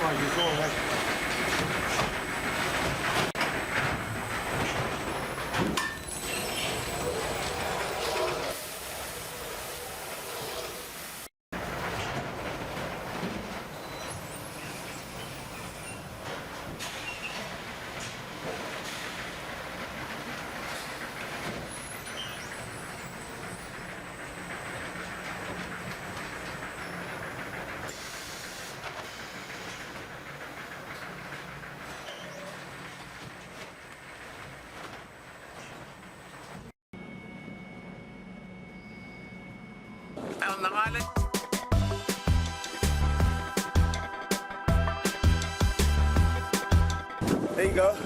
much, it's all right. On the island. There you go.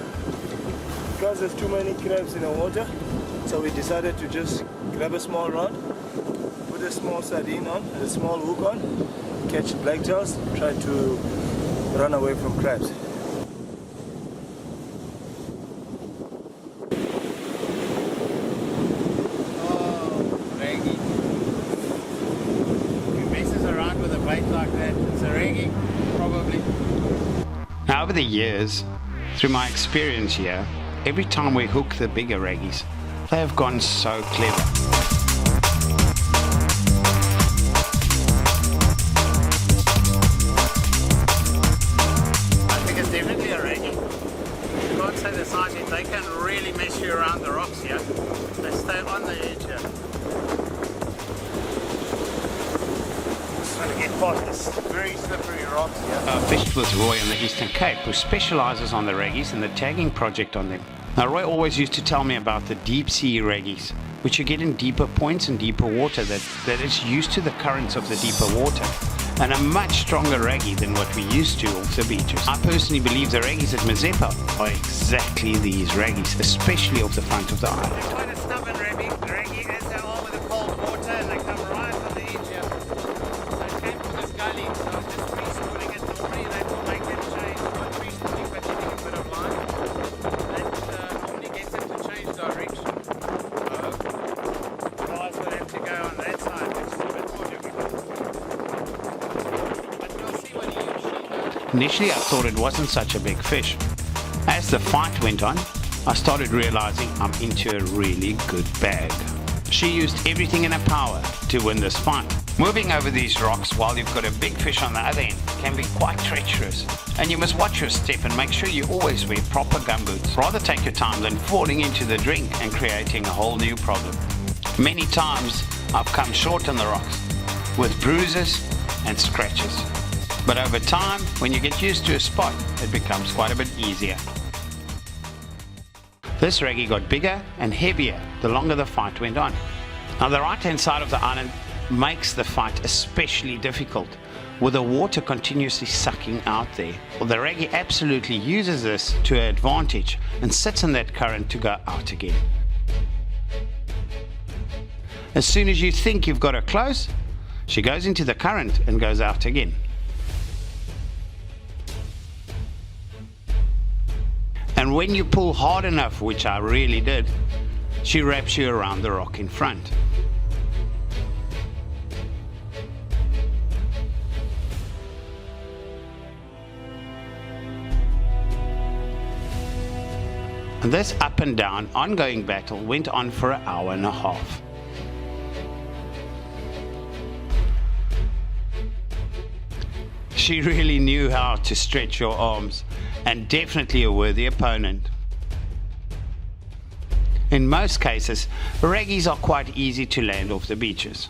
Because there's too many crabs in the water, so we decided to just grab a small rod, put a small sardine on, and a small hook on, catch blacktails, try to run away from crabs. Now, over the years, through my experience here, every time we hook the bigger raggies, they have gone so clever. I think it's definitely a raggy. You can't say the size yet. They can really mess you around the rocks here. They stay on the edge here. Trying to get past this very slippery rocks here. I fished with Roy in the Eastern Cape, who specialises on the raggies and the tagging project on them. Now, Roy always used to tell me about the deep sea raggies, which you get in deeper points and deeper water that is used to the currents of the deeper water, and a much stronger raggy than what we used to off the beaches. I personally believe the raggies at Mazeppa are exactly these raggies, especially off the front of the island. They're quite a stubborn raggy as they are with the cold water, and they come right on the edge here. So it came from this gully, so I was just pre-spooling it. Normally they will make them change, not pre-spooling, but using a bit of line. That normally gets them to change direction. Guys will have to go on that side, which is a bit more difficult. But we'll see what he usually does. Initially I thought it wasn't such a big fish. As the fight went on, I started realizing I'm into a really good bag. She used everything in her power to win this fight. Moving over these rocks while you've got a big fish on the other end can be quite treacherous, and you must watch your step and make sure you always wear proper gumboots. Rather take your time than falling into the drink and creating a whole new problem. Many times I've come short on the rocks with bruises and scratches, but over time, when you get used to a spot, it becomes quite a bit easier. This raggy got bigger and heavier the longer the fight went on. Now, the right hand side of the island makes the fight especially difficult, with the water continuously sucking out there. Well, the raggy absolutely uses this to her advantage and sits in that current to go out again. As soon as you think you've got her close, she goes into the current and goes out again. And when you pull hard enough, which I really did, she wraps you around the rock in front. And this up and down ongoing battle went on for an hour and a half. She really knew how to stretch your arms, and definitely a worthy opponent. In most cases, raggies are quite easy to land off the beaches,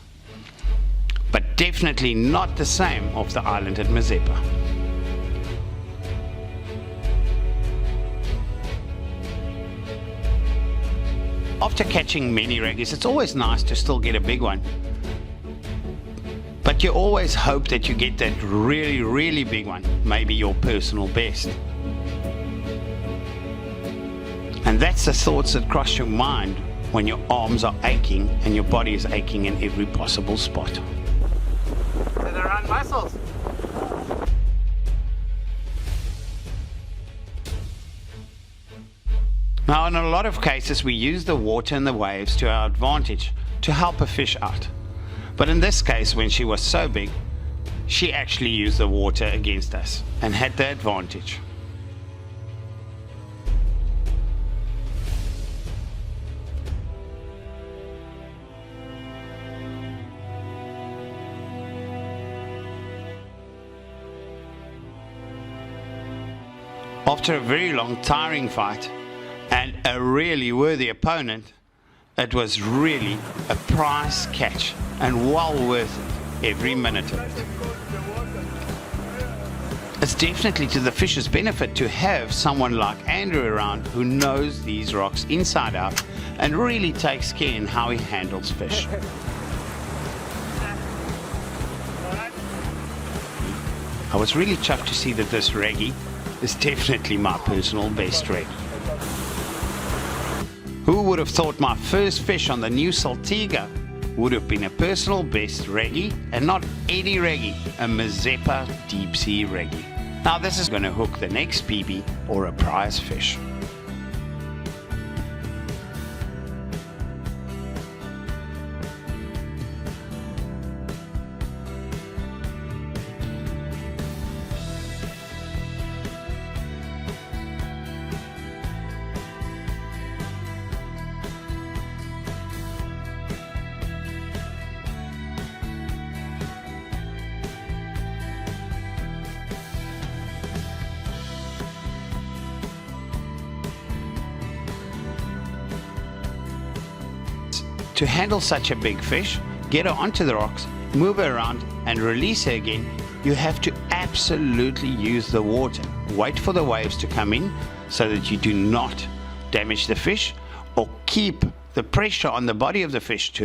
but definitely not the same off the island at Mazeppa. After catching many raggies, it's always nice to still get a big one. But you always hope that you get that really, really big one, maybe your personal best. And that's the thoughts that cross your mind when your arms are aching and your body is aching in every possible spot. So they run muscles. Now, in a lot of cases, we use the water and the waves to our advantage to help a fish out. But in this case, when she was so big, she actually used the water against us and had the advantage. After a very long, tiring fight and a really worthy opponent, it was really a prize catch and well worth it, every minute of it. It's definitely to the fisher's benefit to have someone like Andrew around who knows these rocks inside out and really takes care in how he handles fish. I was really chuffed to see that this reggie is definitely my personal best reggie. Who would have thought my first fish on the new Saltiga would have been a personal best reggie and not any reggie, a Mazeppa deep sea reggie. Now this is going to hook the next PB or a prize fish. To handle such a big fish, get her onto the rocks, move her around and release her again, you have to absolutely use the water. Wait for the waves to come in so that you do not damage the fish or keep the pressure on the body of the fish to a